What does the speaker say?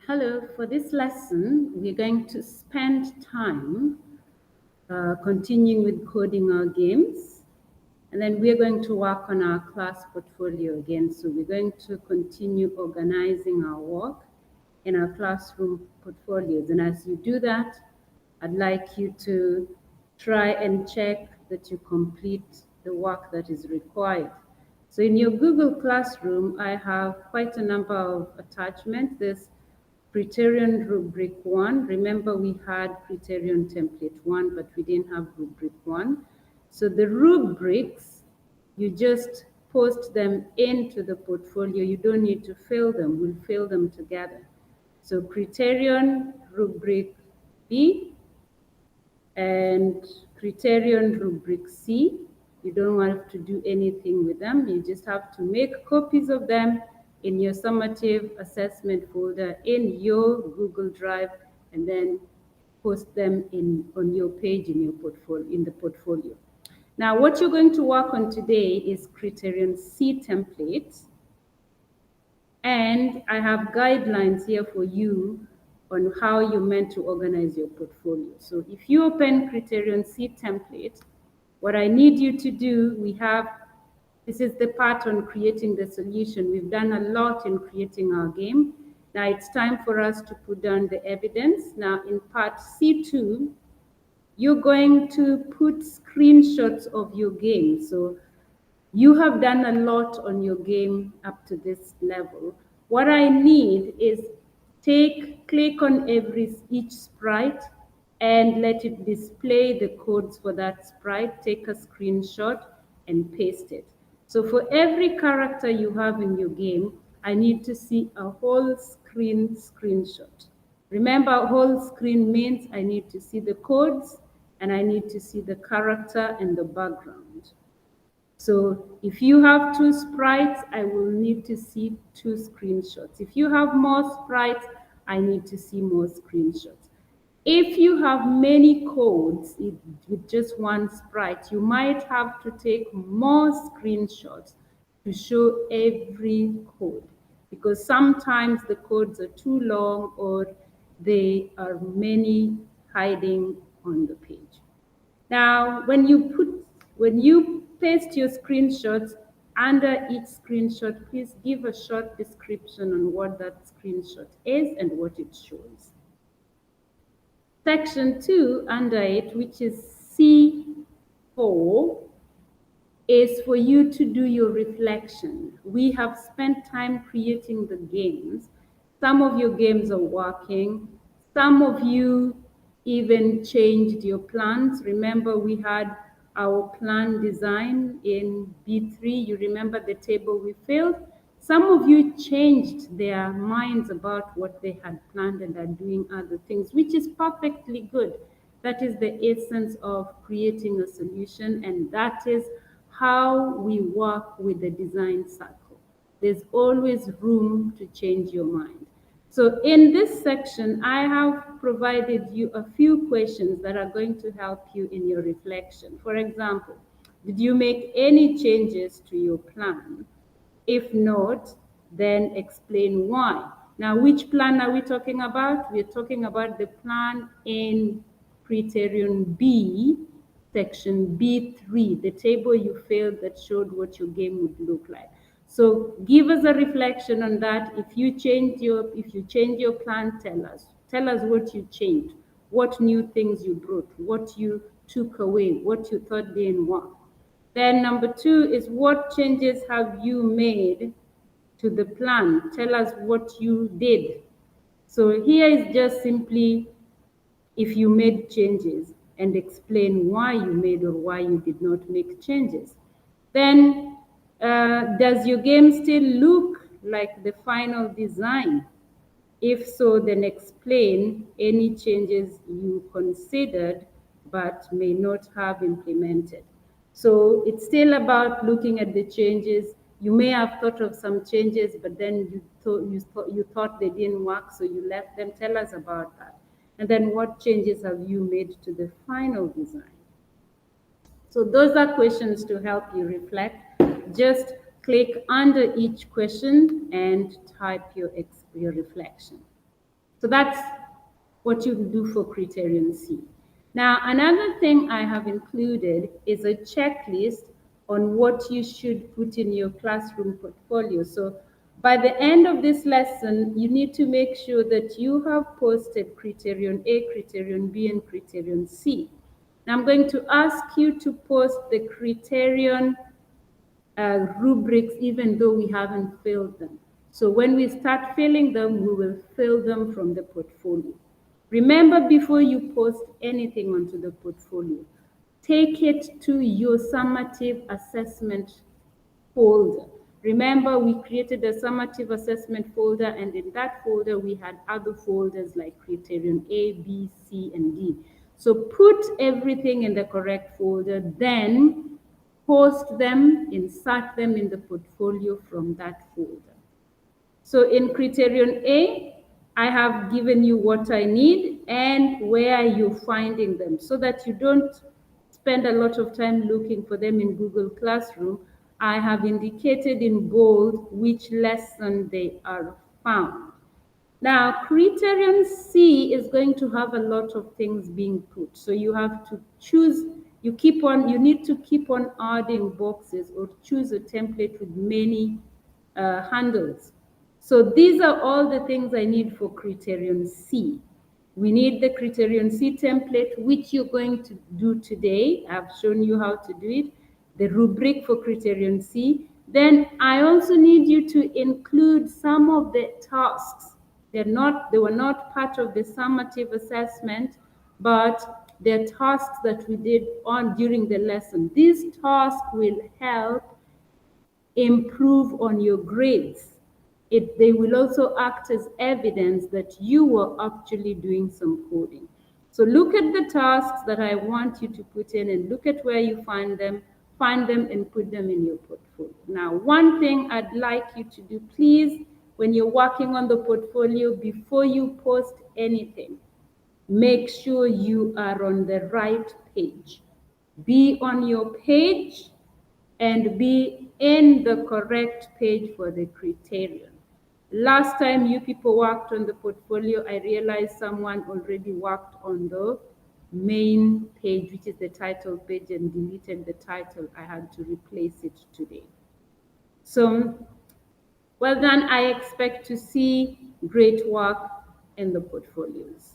Hello, for this lesson, we're going to spend time continuing with coding our games. And then we're going to work on our class portfolio again. So we're going to continue organizing our work in our classroom portfolios. And as you do that, I'd like you to try and check that you complete the work that is required. So in your Google Classroom, I have quite a number of attachments. There's Criterion Rubric 1. Remember, we had Criterion Template 1, but we didn't have Rubric 1. So the rubrics, you just post them into the portfolio. You don't need to fill them. We'll fill them together. So Criterion Rubric B and Criterion Rubric C. You don't have to do anything with them. You just have to make copies of them in your summative assessment folder in your Google Drive, and then post them on your page in your portfolio, in the portfolio. Now, what you're going to work on today is Criterion C templates, and I have guidelines here for you on how you're meant to organize your portfolio. So if you open Criterion C template, what I need you to do, this is the part on creating the solution. We've done a lot in creating our game. Now it's time for us to put down the evidence. Now in part C2, you're going to put screenshots of your game. So you have done a lot on your game up to this level. What I need is click on each sprite and let it display the codes for that sprite. Take a screenshot and paste it. So for every character you have in your game, I need to see a whole screen screenshot. Remember, whole screen means I need to see the codes and I need to see the character and the background. So if you have 2 sprites, I will need to see 2 screenshots. If you have more sprites, I need to see more screenshots. If you have many codes with just 1 sprite, you might have to take more screenshots to show every code, because sometimes the codes are too long or they are many hiding on the page. Now, when you paste your screenshots, under each screenshot, please give a short description on what that screenshot is and what it shows. Section 2 under it, which is C4, is for you to do your reflection. We have spent time creating the games. Some of your games are working. Some of you even changed your plans. Remember, we had our plan design in B3. You remember the table we filled? Some of you changed their minds about what they had planned and are doing other things, which is perfectly good. That is the essence of creating a solution, and that is how we work with the design cycle. There's always room to change your mind. So in this section, I have provided you a few questions that are going to help you in your reflection. For example, did you make any changes to your plan? If not, then explain why. Now, which plan are we talking about? We're talking about the plan in Criterion B, section B3, the table you filled that showed what your game would look like. So give us a reflection on that. If you change your plan, tell us. Tell us what you changed, what new things you brought, what you took away, what you thought didn't work. Then number 2 is, what changes have you made to the plan? Tell us what you did. So here is just simply if you made changes and explain why you made or why you did not make changes. Then does your game still look like the final design? If so, then explain any changes you considered but may not have implemented. So it's still about looking at the changes. You may have thought of some changes, but then you thought they didn't work, so you left them. Tell us about that. And then what changes have you made to the final design? So those are questions to help you reflect. Just click under each question and type your reflection. So that's what you do for Criterion C. Now, another thing I have included is a checklist on what you should put in your classroom portfolio. So by the end of this lesson, you need to make sure that you have posted Criterion A, Criterion B, and Criterion C. Now I'm going to ask you to post the Criterion rubrics even though we haven't filled them. So when we start filling them, we will fill them from the portfolio. Remember, before you post anything onto the portfolio, take it to your summative assessment folder. Remember, we created a summative assessment folder, and in that folder, we had other folders like Criterion A, B, C, and D. So put everything in the correct folder, then post them, insert them in the portfolio from that folder. So in Criterion A, I have given you what I need and where you're finding them so that you don't spend a lot of time looking for them in Google Classroom. I have indicated in bold which lesson they are found. Now, Criterion C is going to have a lot of things being put. So you have to choose, you need to keep on adding boxes or choose a template with many handles. So these are all the things I need for Criterion C. We need the Criterion C template, which you're going to do today. I've shown you how to do it. The rubric for Criterion C. Then I also need you to include some of the tasks. They were not part of the summative assessment, but they're tasks that we did during the lesson. These tasks will help improve on your grades. They will also act as evidence that you were actually doing some coding. So look at the tasks that I want you to put in and look at where you find them and put them in your portfolio. Now, one thing I'd like you to do, please, when you're working on the portfolio, before you post anything, make sure you are on the right page. Be on your page and be in the correct page for the criterion. Last time you people worked on the portfolio, I realized someone already worked on the main page, which is the title page, and deleted the title. I had to replace it today. So, well done. I expect to see great work in the portfolios.